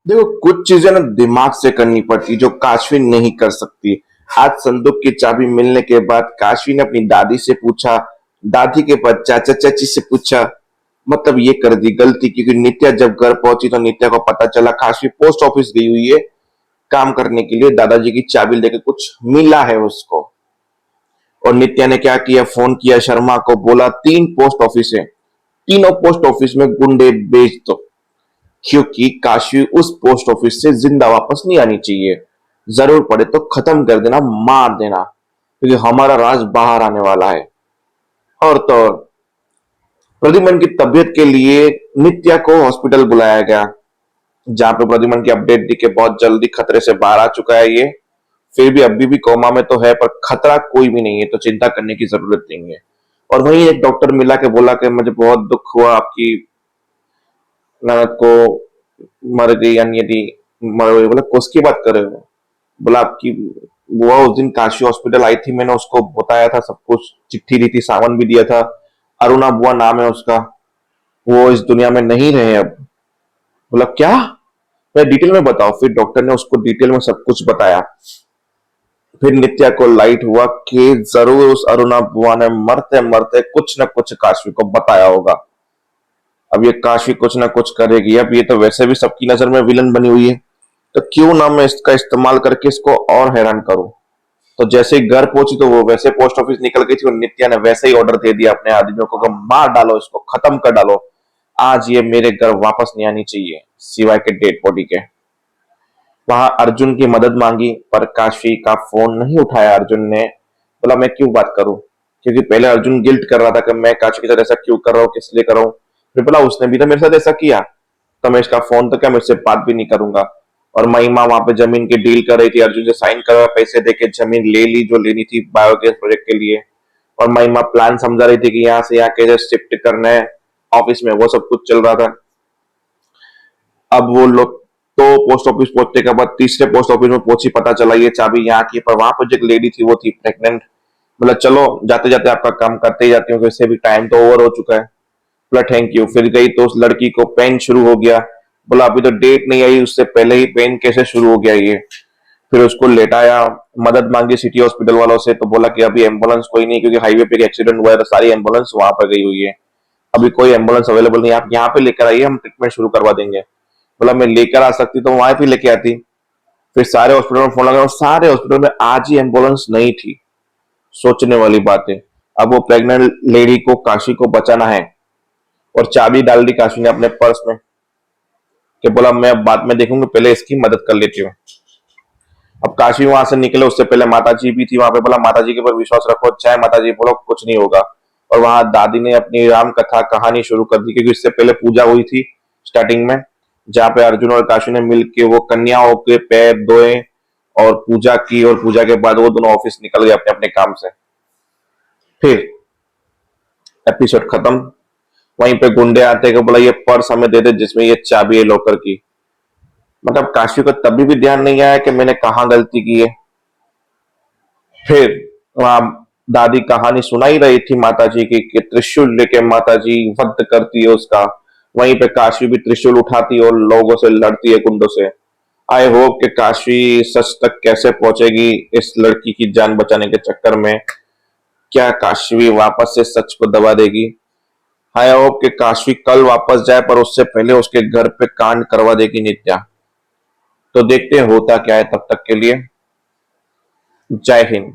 देखो, कुछ चीजें ना दिमाग से करनी पड़ती जो काशवी नहीं कर सकती। आज संदूक की चाबी मिलने के बाद काशवी ने अपनी दादी से पूछा, दादी के बाद चाचा चाची से पूछा। मतलब ये कर दी गलती, क्योंकि नित्या जब घर पहुंची तो नित्या को पता चला काशवी पोस्ट ऑफिस गई हुई है काम करने के लिए। दादाजी की चाबी लेके कुछ मिला है उसको। और नित्या ने क्या किया, फोन किया शर्मा को, बोला 3 पोस्ट ऑफिस है, तीनों पोस्ट ऑफिस में गुंडे भेज दो, क्योंकि काशी उस पोस्ट ऑफिस से जिंदा वापस नहीं आनी चाहिए। जरूर पड़े तो खत्म कर देना, मार देना, क्योंकि हमारा राज बाहर आने वाला है। और तो और, प्रद्युमन की तबीयत के लिए नित्या को हॉस्पिटल बुलाया गया, जहां पे प्रद्युमन की अपडेट दी कि बहुत जल्दी खतरे से बाहर आ चुका है ये। फिर भी अभी भी कोमा में तो है, पर खतरा कोई भी नहीं है, तो चिंता करने की जरूरत नहीं है। और वहीं एक डॉक्टर मिला के बोला कि मुझे बहुत दुख हुआ, आपकी ननद को मर गई, यानी यदि मर गई। बोला किसकी बात कर रहे हो? बोला आपकी बुआ उस दिन काशी हॉस्पिटल आई थी, मैंने उसको बताया था सब कुछ, चिट्ठी दी थी, सामान भी दिया था। अरुणा बुआ नाम है उसका, वो इस दुनिया में नहीं रहे अब। बोला क्या? मैं डिटेल में बताओ। फिर डॉक्टर ने उसको डिटेल में सब कुछ बताया। फिर नित्या को लाइट हुआ कि जरूर उस अरुणा बुआ ने मरते मरते कुछ न कुछ काशी को बताया होगा। अब ये काशी कुछ ना कुछ करेगी। अब ये तो वैसे भी सबकी नजर में विलन बनी हुई है, तो क्यों ना मैं इसका इस्तेमाल करके इसको और हैरान करूं। तो जैसे ही घर पहुंची तो वो वैसे पोस्ट ऑफिस निकल गई थी, और नित्या ने वैसे ही ऑर्डर दे दिया अपने आदमियों को कि मार डालो इसको, खत्म कर डालो। आज ये मेरे घर वापस नहीं आनी चाहिए, सिवाय के डेड बॉडी के। वहां अर्जुन की मदद मांगी, पर काशी का फोन नहीं उठाया अर्जुन ने। बोला मैं क्यों बात करूं, क्योंकि पहले अर्जुन गिल्ट कर रहा था कि मैं काशी के साथ ऐसा क्यों कर रहा हूं, किस लिए कर रहा हूं। फिर बोला उसने भी तो मेरे साथ ऐसा किया, तो मैं इसका फोन तो क्या, मैं इससे बात भी नहीं करूंगा। और महिमा वहां पे जमीन की डील कर रही थी, अर्जुन से साइन करवा पैसे देके जमीन ले ली जो लेनी थी बायोगैस प्रोजेक्ट के लिए। और महिमा प्लान समझा रही थी कि यहाँ से यहाँ कैसे शिफ्ट करना है ऑफिस में, वो सब कुछ चल रहा था। अब वो लोग तो पोस्ट ऑफिस पहुंचने के बाद तीसरे पोस्ट ऑफिस में पहुंची, पता चला ये चाबी यहाँ की, पर वहां पर जो एक लेडी थी वो थी प्रेग्नेंट। बोला चलो जाते जाते आपका काम करते ही जाती हूँ, वैसे भी टाइम तो ओवर हो चुका है। बोला थैंक यू। फिर गई तो उस लड़की को पेन शुरू हो गया। बोला अभी तो डेट नहीं आई, उससे पहले ही पेन कैसे शुरू हो गया ये। फिर उसको लेटाया, मदद मांगी सिटी हॉस्पिटल वालों से, तो बोला कि अभी एम्बुलेंस कोई नहीं, क्योंकि हाईवे पे एक एक्सीडेंट हुआ है, तो सारी एम्बुलेंस वहां पर गई हुई है, अभी कोई एम्बुलेंस अवेलेबल नहीं, आप यहाँ पे लेकर आइए, हम ट्रीटमेंट शुरू करवा देंगे। बोला मैं लेकर आ सकती तो वहां पे लेके आती। फिर सारे हॉस्पिटल में फोन लगाया, सारे हॉस्पिटल में आज ही एम्बुलेंस नहीं थी। सोचने वाली बात है। अब वो प्रेग्नेंट लेडी को, काशी को बचाना है, और चाबी डाल दी काशी ने अपने पर्स में, कि बोला मैं अब बाद में देखूंगी, पहले इसकी मदद कर लेती हूँ। अब काशी वहां से निकले उससे पहले माता जी भी थी वहां पे। बोला माता जी के ऊपर विश्वास रखो, चाहे माता जी बोलो कुछ नहीं होगा। और वहां दादी ने अपनी राम कथा कहानी शुरू कर दी, क्योंकि इससे पहले पूजा हुई थी स्टार्टिंग में, जहाँ पे अर्जुन और काशी ने मिलके वो कन्याओं के पैर धोए और पूजा की, और पूजा के बाद वो दोनों ऑफिस निकल गए अपने अपने काम से। फिर एपिसोड खत्म। वहीं पे गुंडे आते कि बोला ये पर्स हमें दे दे जिसमें ये चाबी है लॉकर की। मतलब काशी को तभी भी ध्यान नहीं आया कि मैंने कहाँ गलती की है। फिर वहां दादी कहानी सुनाई रही थी माता जी की, कि त्रिशूल लेके माता जी वध करती है उसका। वहीं पे काशी भी त्रिशूल उठाती है और लोगों से लड़ती है, गुंडों से। आई होप कि काशी सच तक कैसे पहुंचेगी इस लड़की की जान बचाने के चक्कर में। क्या काशी वापस से सच को दबा देगी? आई होप कि काशी कल वापस जाए, पर उससे पहले उसके घर पे कांड करवा देगी नित्या। तो देखते हैं होता क्या है, तब तक के लिए जय हिंद।